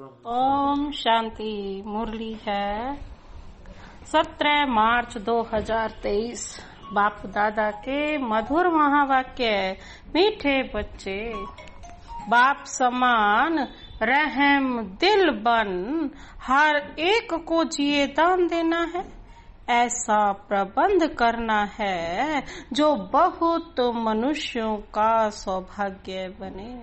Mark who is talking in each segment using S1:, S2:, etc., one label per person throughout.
S1: ओम शांति। मुरली है 17 मार्च 2023। बाप दादा के मधुर महावाक्य। मीठे बच्चे, बाप समान रहम दिल बन, हर एक को जिए दान देना है। ऐसा प्रबंध करना है जो बहुत मनुष्यों का सौभाग्य बने।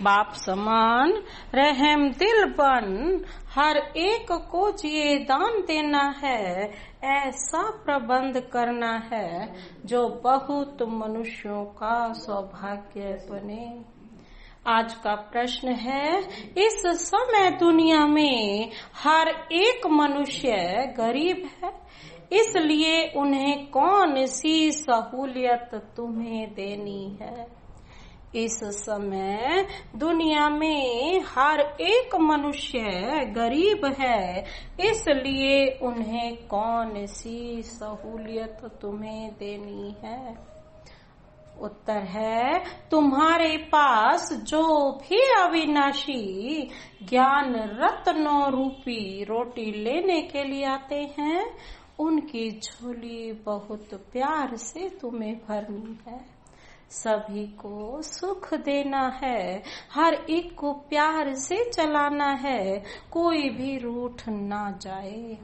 S1: बाप समान रहम दिल बन, हर एक को जिए दान देना है। ऐसा प्रबंध करना है जो बहुत मनुष्यों का सौभाग्य बने। आज का प्रश्न है, इस समय दुनिया में हर एक मनुष्य गरीब है, इसलिए उन्हें कौन सी सहूलियत तुम्हें देनी है। इस समय दुनिया में हर एक मनुष्य गरीब है, इसलिए उन्हें कौन सी सहूलियत तुम्हें देनी है। उत्तर है, तुम्हारे पास जो भी अविनाशी ज्ञान रत्नों रूपी रोटी लेने के लिए आते हैं, उनकी झोली बहुत प्यार से तुम्हें भरनी है। सभी को सुख देना है, हर एक को प्यार से चलाना है, कोई भी रूठ ना जाए।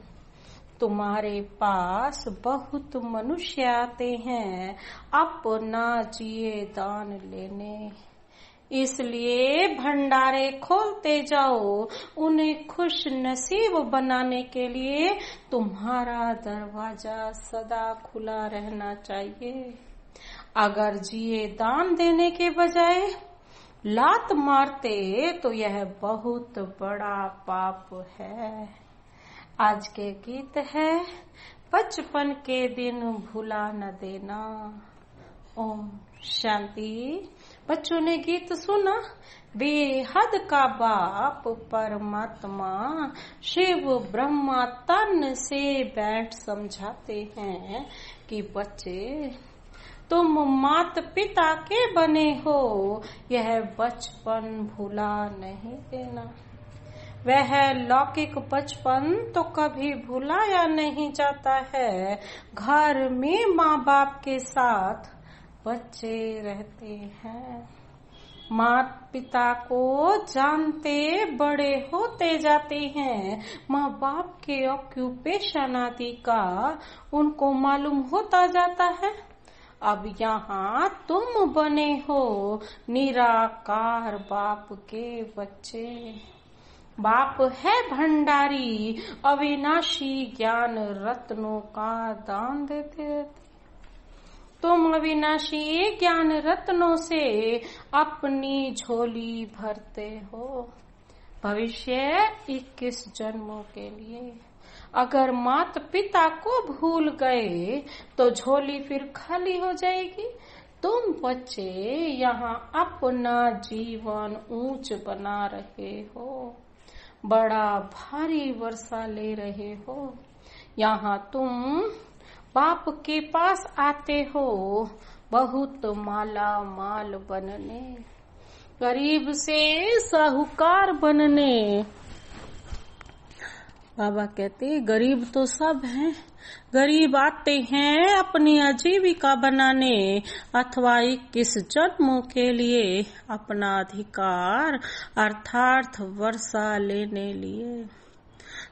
S1: तुम्हारे पास बहुत मनुष्य आते हैं अपना जिए दान लेने, इसलिए भंडारे खोलते जाओ। उन्हें खुश नसीब बनाने के लिए तुम्हारा दरवाजा सदा खुला रहना चाहिए। अगर जिए दान देने के बजाय लात मारते तो यह बहुत बड़ा पाप है। आज के गीत है, बचपन के दिन भुला न देना। ओम शांति। बच्चों ने गीत सुना। बेहद का बाप परमात्मा शिव ब्रह्मा तन से बैठ समझाते हैं कि बच्चे, तुम मात पिता के बने हो, यह बचपन भुला नहीं देना। वह लौकिक बचपन तो कभी भुलाया नहीं जाता है। घर में माँ बाप के साथ बच्चे रहते हैं, माता पिता को जानते बड़े होते जाते हैं। माँ बाप के ऑक्यूपेशन आदि का उनको मालूम होता जाता है। अब यहाँ तुम बने हो निराकार बाप के बच्चे। बाप है भंडारी, अविनाशी ज्ञान रत्नों का दान देते रहते। तुम अविनाशी ज्ञान रत्नों से अपनी झोली भरते हो भविष्य 21 जन्मों के लिए। अगर माता पिता को भूल गए तो झोली फिर खाली हो जाएगी। तुम बच्चे यहाँ अपना जीवन ऊंच बना रहे हो, बड़ा भारी वर्षा ले रहे हो। यहाँ तुम बाप के पास आते हो बहुत माला माल बनने, गरीब से साहूकार बनने। बाबा कहते, गरीब तो सब हैं। गरीब आते हैं अपनी आजीविका बनाने अथवा 21 जन्मों के लिए अपना अधिकार अर्थात वर्षा लेने लिए।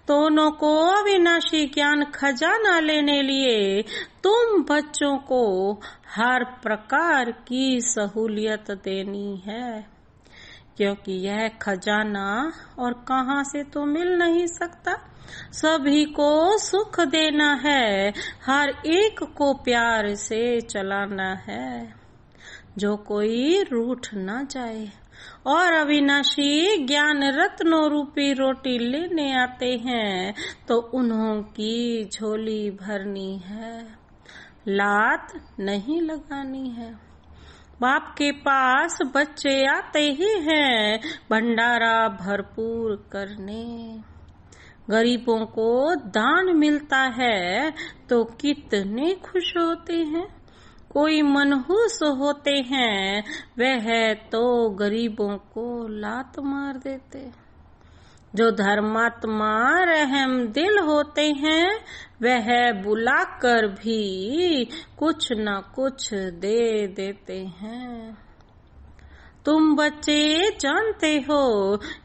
S1: दोनों को अविनाशी ज्ञान खजाना लेने लिए तुम बच्चों को हर प्रकार की सहूलियत देनी है, क्योंकि यह खजाना और कहाँ से तो मिल नहीं सकता। सभी को सुख देना है, हर एक को प्यार से चलाना है, जो कोई रूठ न जाए। और अविनाशी ज्ञान रत्नों रूपी रोटी लेने आते हैं तो उन्हों की झोली भरनी है, लात नहीं लगानी है। बाप के पास बच्चे आते ही हैं भंडारा भरपूर करने। गरीबों को दान मिलता है तो कितने खुश होते हैं। कोई मनहूस होते हैं, वह तो गरीबों को लात मार देते। जो धर्मात्मा रहम दिल होते हैं, वह बुलाकर भी कुछ न कुछ दे देते हैं। तुम बच्चे जानते हो,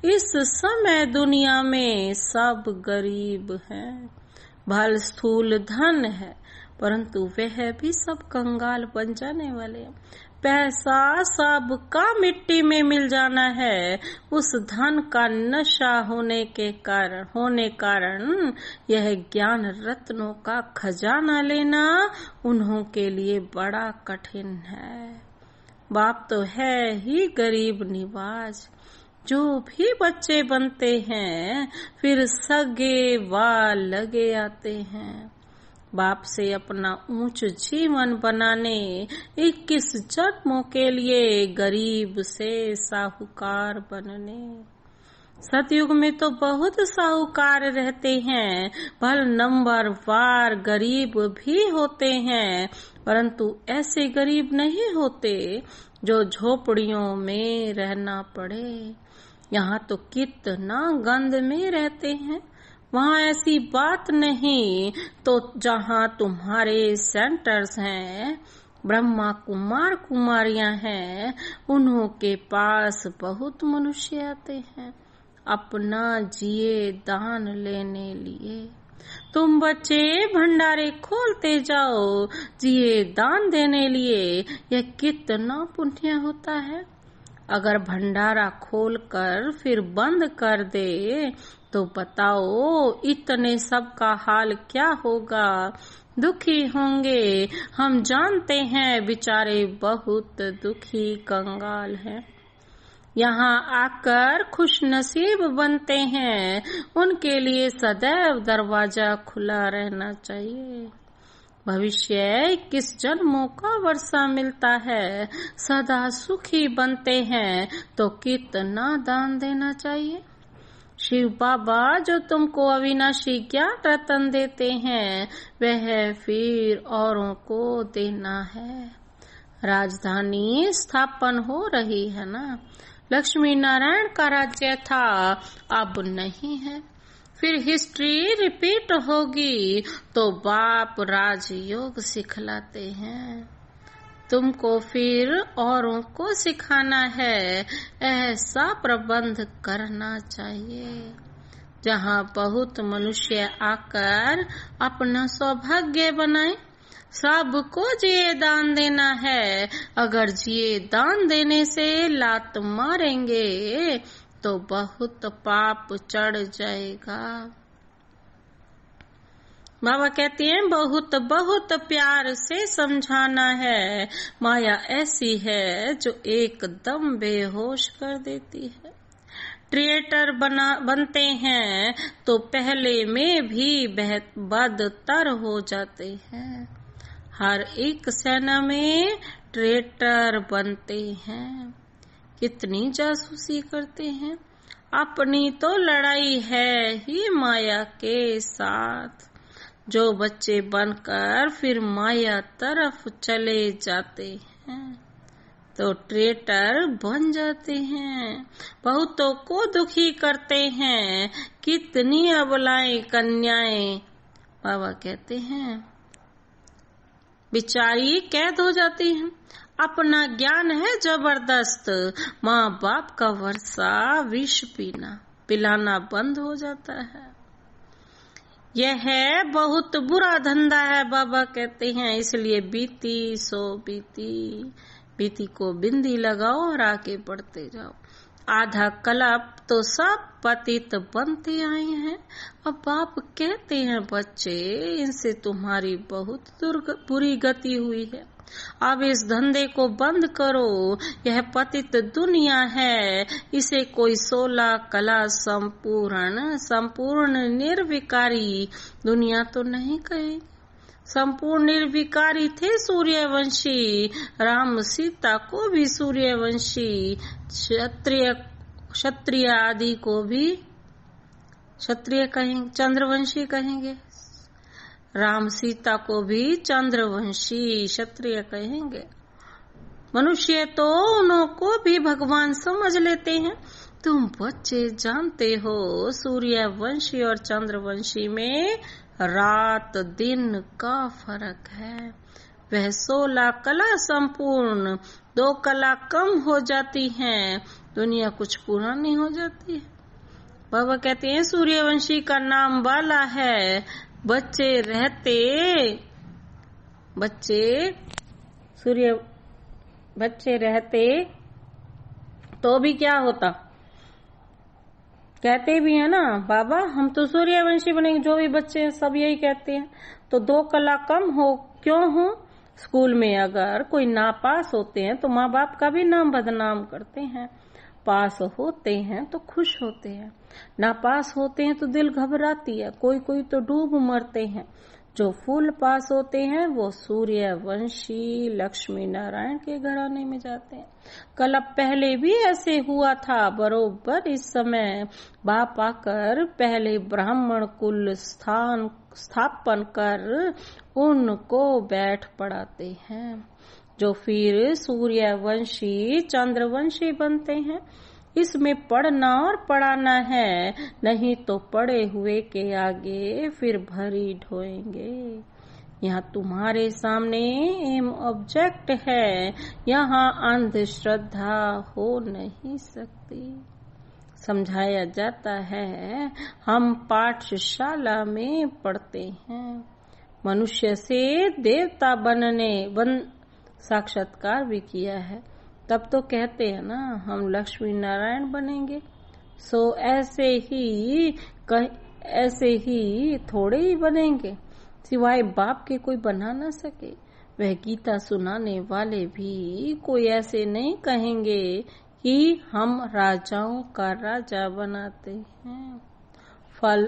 S1: इस समय दुनिया में सब गरीब हैं। भल स्थूल धन है, परंतु वह भी सब कंगाल बन जाने वाले हैं। पैसा सबका मिट्टी में मिल जाना है। उस धन का नशा होने कारण यह ज्ञान रत्नों का खजाना लेना उन्हों के लिए बड़ा कठिन है। बाप तो है ही गरीब निवाज। जो भी बच्चे बनते हैं, फिर सगे व लगे आते हैं। बाप से अपना ऊंच जीवन बनाने 21 जन्मों के लिए गरीब से साहूकार बनने। सतयुग में तो बहुत साहूकार रहते हैं, भल नंबर वार गरीब भी होते हैं, परंतु ऐसे गरीब नहीं होते जो झोपड़ियों में रहना पड़े। यहाँ तो कितना गंद में रहते हैं। वहाँ ऐसी बात नहीं। तो जहाँ तुम्हारे सेंटर्स हैं, ब्रह्मा कुमार कुमारियां हैं, उन्हों के पास बहुत मनुष्य आते हैं अपना जिए दान लेने लिए। तुम बच्चे भंडारे खोलते जाओ जिए दान देने लिए। यह कितना पुण्य होता है। अगर भंडारा खोलकर फिर बंद कर दे तो बताओ इतने सब का हाल क्या होगा। दुखी होंगे। हम जानते हैं बेचारे बहुत दुखी कंगाल हैं। यहाँ आकर खुश नसीब बनते हैं, उनके लिए सदैव दरवाजा खुला रहना चाहिए। भविष्य 21 जन्मों का वर्षा मिलता है। सदा सुखी बनते हैं तो कितना दान देना चाहिए। शिव बाबा जो तुमको अविनाशी ज्ञान रतन देते हैं, वह फिर औरों को देना है। राजधानी स्थापन हो रही है ना। लक्ष्मी नारायण का राज्य था, अब नहीं है। फिर हिस्ट्री रिपीट होगी तो बाप राजयोग सिखलाते हैं। तुमको फिर औरों को सिखाना है। ऐसा प्रबंध करना चाहिए जहाँ बहुत मनुष्य आकर अपना सौभाग्य बनाए। सबको जिए दान देना है। अगर जिए दान देने से लात मारेंगे तो बहुत पाप चढ़ जाएगा। बाबा कहते हैं बहुत बहुत प्यार से समझाना है। माया ऐसी है जो एकदम बेहोश कर देती है। थिएटर बनते हैं तो पहले में भी बदतर हो जाते हैं। हर एक सेना में ट्रेटर बनते हैं। कितनी जासूसी करते हैं। अपनी तो लड़ाई है ही माया के साथ। जो बच्चे बनकर फिर माया तरफ चले जाते हैं तो ट्रेटर बन जाते हैं। बहुतों को दुखी करते हैं। कितनी अबलाएं कन्याएं, बाबा कहते हैं, बिचारी कैद हो जाती हैं। अपना ज्ञान है जबरदस्त। माँ बाप का वर्षा विष पिलाना बंद हो जाता है। यह है बहुत बुरा धंधा है। बाबा कहते हैं इसलिए बीती सो बीती को बिंदी लगाओ और आगे बढ़ते जाओ। आधा कल्प तो सब पतित बनते आए हैं। अब बाप कहते हैं बच्चे इनसे तुम्हारी बहुत बुरी गति हुई है। अब इस धंधे को बंद करो। यह पतित दुनिया है। इसे कोई 16 कला संपूर्ण निर्विकारी दुनिया तो नहीं कहेगी। संपूर्ण निर्विकारी थे सूर्यवंशी। राम सीता को भी सूर्यवंशी, क्षत्रिय आदि को भी क्षत्रिय कहेंगे, चंद्रवंशी कहेंगे। राम सीता को भी चंद्रवंशी क्षत्रिय कहेंगे। मनुष्य तो उनको भी भगवान समझ लेते हैं। तुम बच्चे जानते हो सूर्यवंशी और चंद्रवंशी में रात दिन का फर्क है। वह 16 कला संपूर्ण, 2 कला कम हो जाती हैं, दुनिया कुछ पुरानी हो जाती है। बाबा कहते हैं सूर्यवंशी का नाम बाला है। बच्चे रहते तो भी क्या होता, कहते भी है ना बाबा हम तो सूर्यवंशी बनेंगे। जो भी बच्चे हैं सब यही कहते हैं। तो 2 कला कम हो क्यों हो? स्कूल में अगर कोई नापास होते हैं तो माँ बाप का भी नाम बदनाम करते हैं। पास होते हैं तो खुश होते हैं, नापास होते हैं तो दिल घबराती है। कोई तो डूब मरते हैं। जो फूल पास होते हैं वो सूर्यवंशी लक्ष्मी नारायण के घराने में जाते हैं। कल अब पहले भी ऐसे हुआ था। बरोबर इस समय बाप आकर पहले ब्राह्मण कुल स्थापन कर उनको बैठ पढ़ाते हैं, जो फिर सूर्यवंशी चंद्रवंशी बनते हैं। इसमें पढ़ना और पढ़ाना है, नहीं तो पढ़े हुए के आगे फिर भरी ढोएंगे। यहाँ तुम्हारे सामने एम ऑब्जेक्ट है, यहाँ अंधश्रद्धा हो नहीं सकती। समझाया जाता है। हम पाठशाला में पढ़ते हैं। मनुष्य से देवता साक्षात्कार भी किया है। तब तो कहते हैं ना हम लक्ष्मी नारायण बनेंगे। सो ऐसे ही थोड़े ही बनेंगे, सिवाय बाप के कोई बना ना सके। वह गीता सुनाने वाले भी कोई ऐसे नहीं कहेंगे कि हम राजाओं का राजा बनाते हैं। फल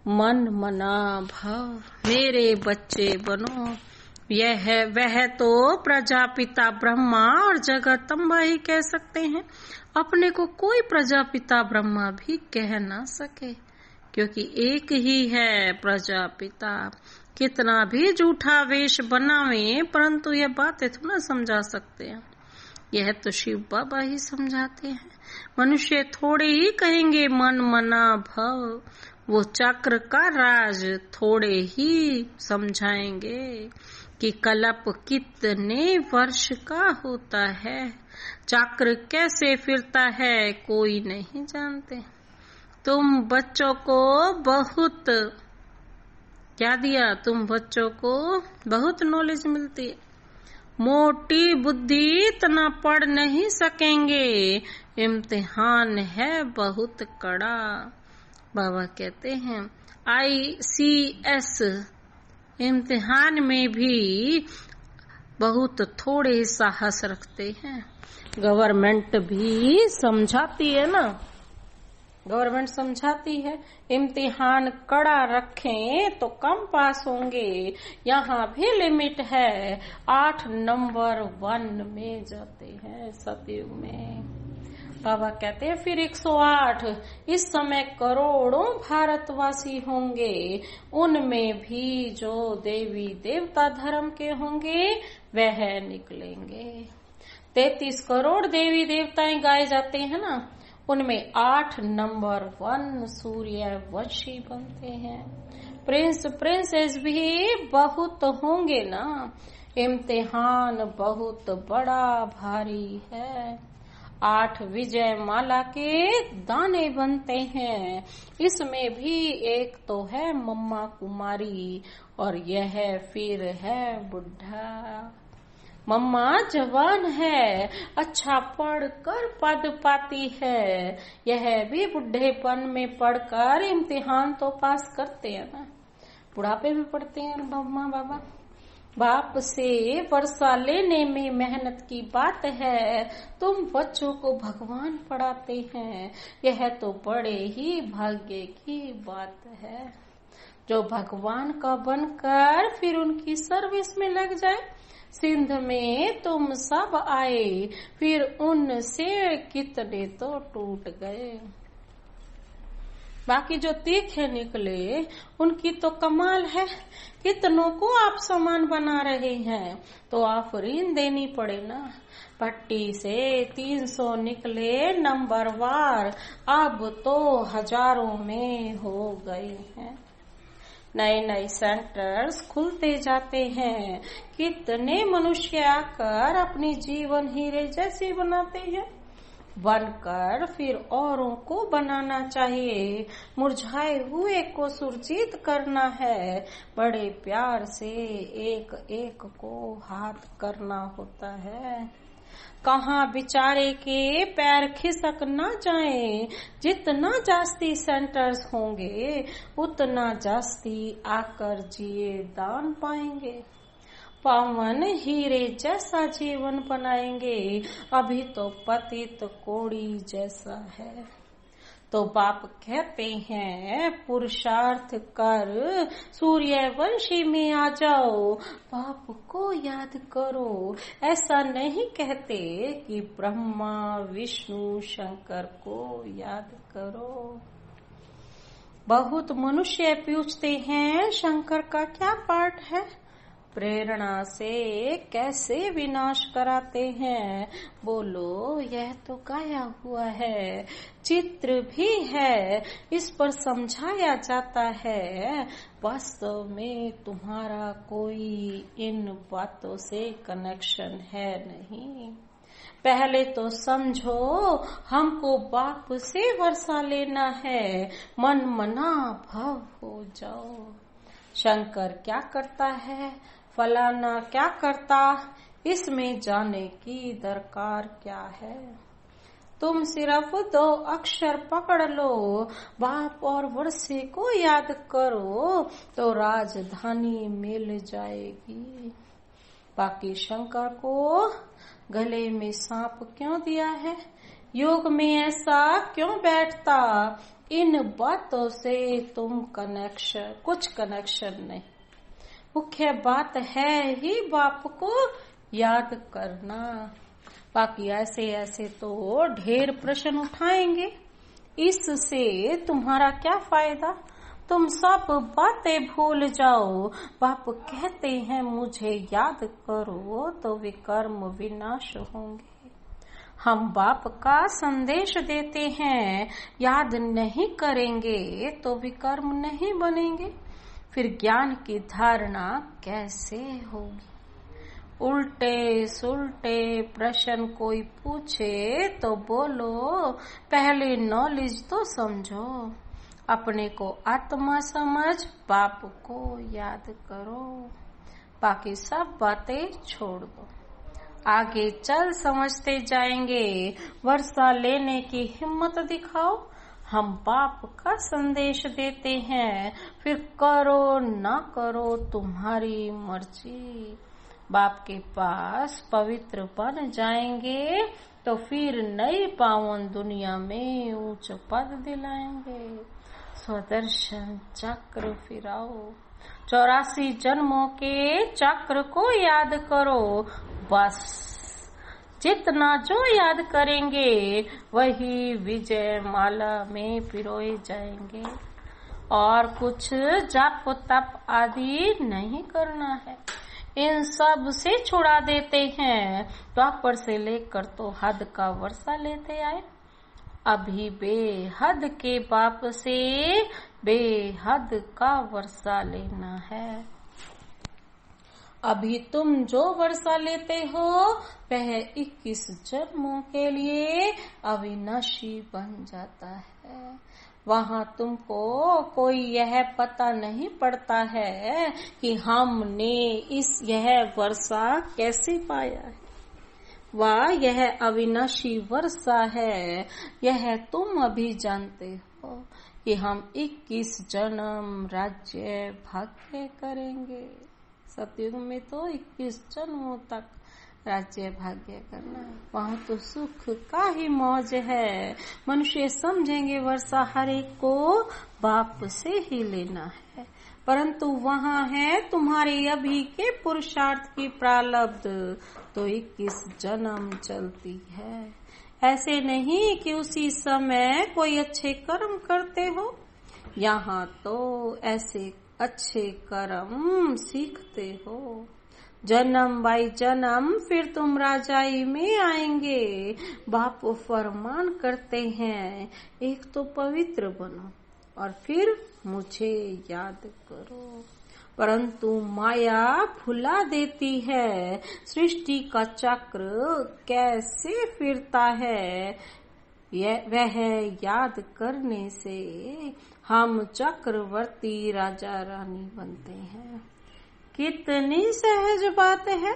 S1: मन मना भव मेरे बच्चे बनो, वह तो प्रजापिता ब्रह्मा और जगदम्बा ही कह सकते हैं। अपने को कोई प्रजापिता ब्रह्मा भी कह ना सके, क्योंकि एक ही है प्रजापिता। कितना भी झूठा वेश बनावे, परंतु यह बातें थोड़ा समझा सकते हैं। यह तो शिव बाबा ही समझाते हैं। मनुष्य थोड़े ही कहेंगे मन मना भव, वो चक्र का राज थोड़े ही समझाएंगे कि कल्प कितने वर्ष का होता है, चक्र कैसे फिरता है कोई नहीं जानते। तुम बच्चों को बहुत क्या दिया, तुम बच्चों को बहुत नॉलेज मिलती है। मोटी बुद्धि इतना पढ़ नहीं सकेंगे, इम्तिहान है बहुत कड़ा। बाबा कहते हैं ICS इम्तिहान में भी बहुत थोड़े साहस रखते हैं। गवर्नमेंट भी समझाती है ना, गवर्नमेंट समझाती है इम्तिहान कड़ा रखें तो कम पास होंगे। यहाँ भी लिमिट है, 8 नंबर 1 में जाते हैं सतयुग में। बाबा कहते हैं फिर 108 इस समय करोड़ों भारतवासी होंगे, उनमें भी जो देवी देवता धर्म के होंगे वह निकलेंगे। 33 करोड़ देवी देवताएं गाए जाते हैं ना, उनमें 8 नंबर 1 सूर्यवंशी बनते हैं। प्रिंस प्रिंसेस भी बहुत होंगे ना, इम्तिहान बहुत बड़ा भारी है। 8 विजय माला के दाने बनते हैं, इसमें भी एक तो है मम्मा कुमारी और यह फिर है बुढ़ा। मम्मा जवान है, अच्छा पढ़कर पद पाती है, यह भी बुढ़ेपन में पढ़कर इम्तिहान तो पास करते हैं ना, बुढ़ापे में पढ़ते हैं मम्मा बाबा। बाप से वर्षा लेने में मेहनत की बात है, तुम बच्चों को भगवान पढ़ाते हैं, यह तो बड़े ही भाग्य की बात है। जो भगवान का बनकर फिर उनकी सर्विस में लग जाए। सिंध में तुम सब आए, फिर उनसे कितने तो टूट गए। बाकी जो तीखे निकले उनकी तो कमाल है। कितनों को आप समान बना रहे हैं, तो आफरीन देनी पड़े ना। पट्टी से 300 निकले नंबरवार, अब तो हजारों में हो गए हैं। नए नए सेंटर्स खुलते जाते हैं। कितने मनुष्य आकर अपनी जीवन हीरे जैसी बनाते हैं। बनकर फिर औरों को बनाना चाहिए। मुरझाए हुए को सुरजीत करना है। बड़े प्यार से एक एक को हाथ करना होता है। कहाँ बेचारे के पैर खिसक ना जाएं। जितना जास्ती सेंटर्स होंगे उतना जास्ती आकर जिए दान पाएंगे। पावन हीरे जैसा जीवन बनाएंगे। अभी तो पतित कोड़ी जैसा है। तो बाप कहते हैं पुरुषार्थ कर सूर्यवंशी में आ जाओ। बाप को याद करो। ऐसा नहीं कहते कि ब्रह्मा विष्णु शंकर को याद करो। बहुत मनुष्य पूछते हैं शंकर का क्या पार्ट है। प्रेरणा से कैसे विनाश कराते हैं। बोलो यह तो गाया हुआ है। चित्र भी है, इस पर समझाया जाता है। वास्तव में तुम्हारा कोई इन बातों से कनेक्शन है नहीं। पहले तो समझो हमको बाप से वर्षा लेना है। मन मना भव हो जाओ। शंकर क्या करता है, फलाना क्या करता, इसमें जाने की दरकार क्या है। तुम सिर्फ 2 अक्षर पकड़ लो। बाप और वर्षे को याद करो तो राजधानी मिल जाएगी। बाकी शंकर को गले में सांप क्यों दिया है। योग में ऐसा क्यों बैठता। इन बातों से तुम कुछ कनेक्शन नहीं। मुख्य बात है ही बाप को याद करना। बाकी ऐसे ऐसे तो ढेर प्रश्न उठाएंगे। इससे तुम्हारा क्या फायदा। तुम सब बातें भूल जाओ। बाप कहते हैं मुझे याद करो तो विकर्म विनाश होंगे। हम बाप का संदेश देते हैं, याद नहीं करेंगे तो विकर्म नहीं बनेंगे। फिर ज्ञान की धारणा कैसे होगी। उल्टे सुल्टे प्रश्न कोई पूछे तो बोलो पहले नॉलेज तो समझो। अपने को आत्मा समझ बाप को याद करो। बाकी सब बातें छोड़ दो। आगे चल समझते जाएंगे। वर्षा लेने की हिम्मत दिखाओ। हम बाप का संदेश देते हैं, फिर करो ना करो तुम्हारी मर्जी। बाप के पास पवित्र बन जाएंगे तो फिर नई पावन दुनिया में उच्च पद दिलाएंगे। स्वदर्शन चक्र फिराओ। 84 जन्मों के चक्र को याद करो। बस जितना जो याद करेंगे वही विजय माला में पिरोए जाएंगे। और कुछ जप तप आदि नहीं करना है। इन सब से छुड़ा देते हैं। द्वापर से लेकर तो हद का वर्षा लेते आए। अभी बेहद के बाप से बेहद का वर्षा लेना है। अभी तुम जो वर्षा लेते हो वह 21 जन्मों के लिए अविनाशी बन जाता है। वहाँ तुमको कोई यह पता नहीं पड़ता है कि हमने यह वर्षा कैसे पाया है। वह यह अविनाशी वर्षा है। यह तुम अभी जानते हो कि हम 21 जन्म राज्य भाग्य करेंगे। सतयुग में तो 21 जन्मों तक राज्य भाग्य करना है। वहाँ तो सुख का ही मौज है। मनुष्य समझेंगे वर्षा हर एक को बाप से ही लेना है। परंतु वहाँ है तुम्हारे अभी के पुरुषार्थ की प्रारब्ध तो 21 जन्म चलती है। ऐसे नहीं कि उसी समय कोई अच्छे कर्म करते हो। यहाँ तो ऐसे अच्छे कर्म सीखते हो। जन्म बाई जन्म फिर तुम राजाई में आएंगे। बाप फरमान करते हैं, एक तो पवित्र बनो और फिर मुझे याद करो। परंतु माया भुला देती है। सृष्टि का चक्र कैसे फिरता है, वह याद करने से हम चक्रवर्ती राजा रानी बनते हैं। कितनी सहज बात है।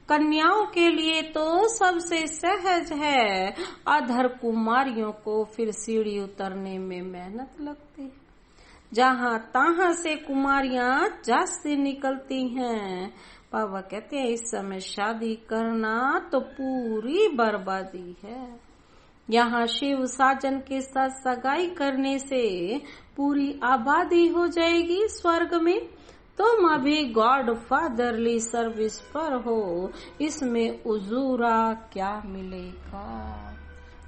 S1: कन्याओं के लिए तो सबसे सहज है। अधर कुमारियों को फिर सीढ़ी उतरने में मेहनत लगती है। जहाँ तहाँ से कुमारियां जास्ती निकलती हैं। बाबा कहते हैं, इस समय शादी करना तो पूरी बर्बादी है। यहाँ शिव साजन के साथ सगाई करने से पूरी आबादी हो जाएगी स्वर्ग में। तुम अभी गॉड फादरली सर्विस पर हो, इसमें उजूरा क्या मिलेगा।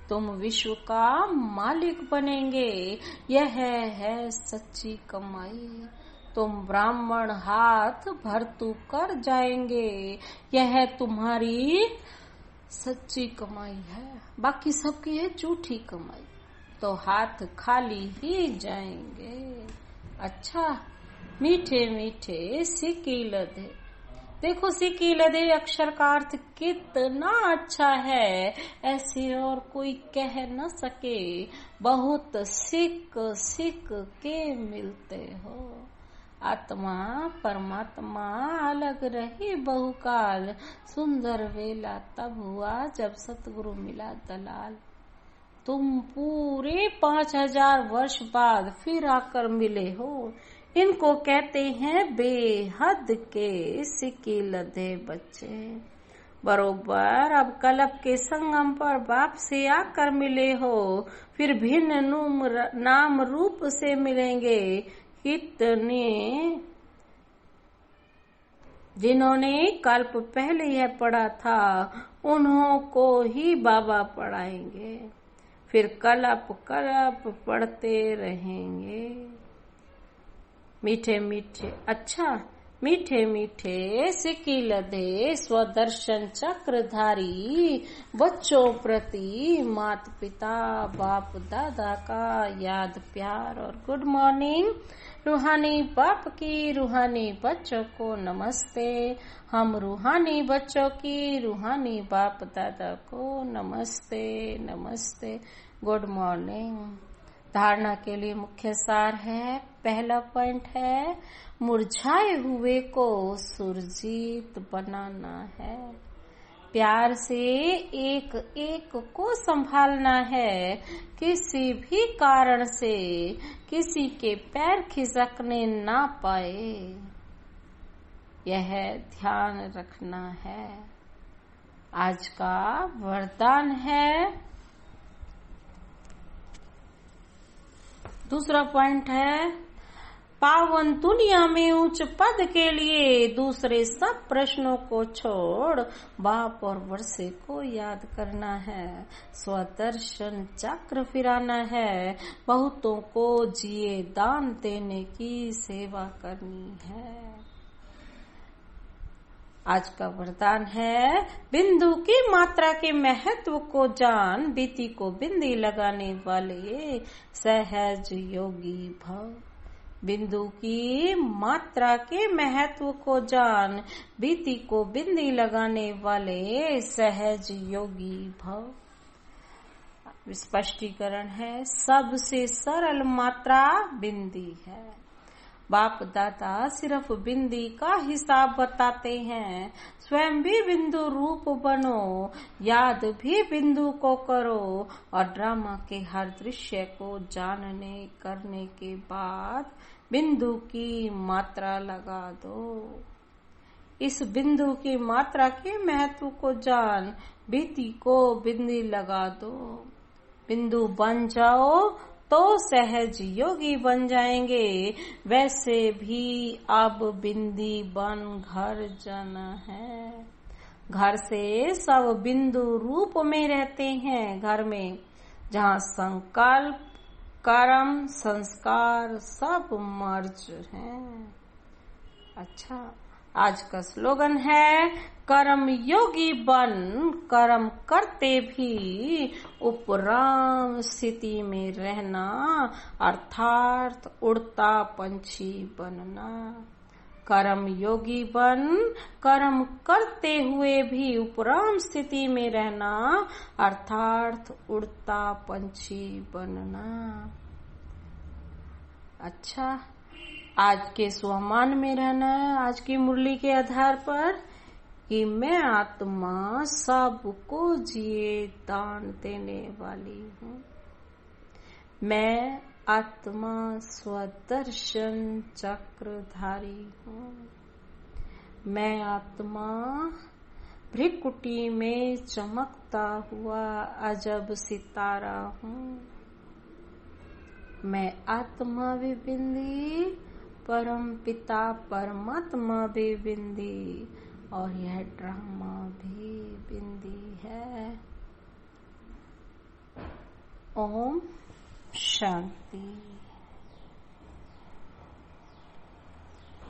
S1: तुम विश्व का मालिक बनेंगे, यह है सच्ची कमाई। तुम ब्राह्मण हाथ भरतू कर जाएंगे, यह तुम्हारी सच्ची कमाई है। बाकी सबकी है झूठी कमाई, तो हाथ खाली ही जाएंगे। अच्छा, मीठे मीठे सिक्की लदे। देखो, सिक्की लदे अक्षर का अर्थ कितना अच्छा है, ऐसे और कोई कह न सके। बहुत सिक सिक के मिलते हो। आत्मा परमात्मा अलग रही बहुकाल। सुंदर वेला तब हुआ जब सतगुरु मिला दलाल। तुम पूरे 5000 वर्ष बाद फिर आकर मिले हो। इनको कहते हैं बेहद के सिक्की लदे बच्चे। बरोबर अब कल्प के संगम पर बाप से आकर मिले हो, फिर भिन्न नाम रूप से मिलेंगे। कितने जिन्होंने कल्प पहले यह पढ़ा था, उन्हों को ही बाबा पढ़ाएंगे। फिर कल्प कल्प पढ़ते रहेंगे। मीठे मीठे, अच्छा, मीठे मीठे सिक्की लदे स्वदर्शन चक्रधारी बच्चों प्रति मात पिता बाप दादा का याद प्यार और गुड मॉर्निंग। रूहानी बाप की रूहानी बच्चों को नमस्ते। हम रूहानी बच्चों की रूहानी बाप दादा को नमस्ते नमस्ते, गुड मॉर्निंग। धारणा के लिए मुख्य सार है, पहला पॉइंट है, मुरझाए हुए को सुरजीत बनाना है। प्यार से एक एक को संभालना है। किसी भी कारण से किसी के पैर खिसकने ना पाए, यह ध्यान रखना है। आज का वरदान है, दूसरा पॉइंट है, पावन दुनिया में उच्च पद के लिए दूसरे सब प्रश्नों को छोड़ बाप और वर्षे को याद करना है। स्वदर्शन चक्र फिराना है। बहुतों को जिए दान देने की सेवा करनी है। आज का वरदान है, बिंदु की मात्रा के महत्व को जान, बीती को बिंदी लगाने वाले सहज योगी भव। बिंदु की मात्रा के महत्व को जान, बीती को बिंदी लगाने वाले सहज योगी भव। स्पष्टीकरण है, सबसे सरल मात्रा बिंदी है। बाप दादा सिर्फ बिंदी का हिसाब बताते हैं। स्वयं भी बिंदु रूप बनो, याद भी बिंदु को करो और ड्रामा के हर दृश्य को जानने करने के बाद बिंदु की मात्रा लगा दो। इस बिंदु की मात्रा के महत्व को जान, बीती को बिंदी लगा दो। बिंदु बन जाओ तो सहज योगी बन जाएंगे। वैसे भी अब बिंदी बन घर जाना है। घर से सब बिंदु रूप में रहते हैं। घर में जहाँ संकल्प कर्म संस्कार सब मर्ज हैं। अच्छा, आज का स्लोगन है कर्म योगी बन, कर्म करते भी उपराम स्थिति में रहना, अर्थात उड़ता पंछी बनना। कर्म योगी बन, कर्म करते हुए भी उपराम स्थिति में रहना, अर्थात उड़ता पंछी बनना। अच्छा, आज के स्वमान में रहना है। आज की मुरली के आधार पर कि मैं आत्मा सबको जिए दान देने वाली हूँ। मैं आत्मा स्वदर्शन चक्रधारी हूँ। मैं आत्मा भ्रिकुटी में चमकता हुआ अजब सितारा हूँ। मैं आत्मा भी बिंदी, परम पिता परमात्मा भी बिंदी, और यह ड्रामा भी बिंदी है। ओम शांति।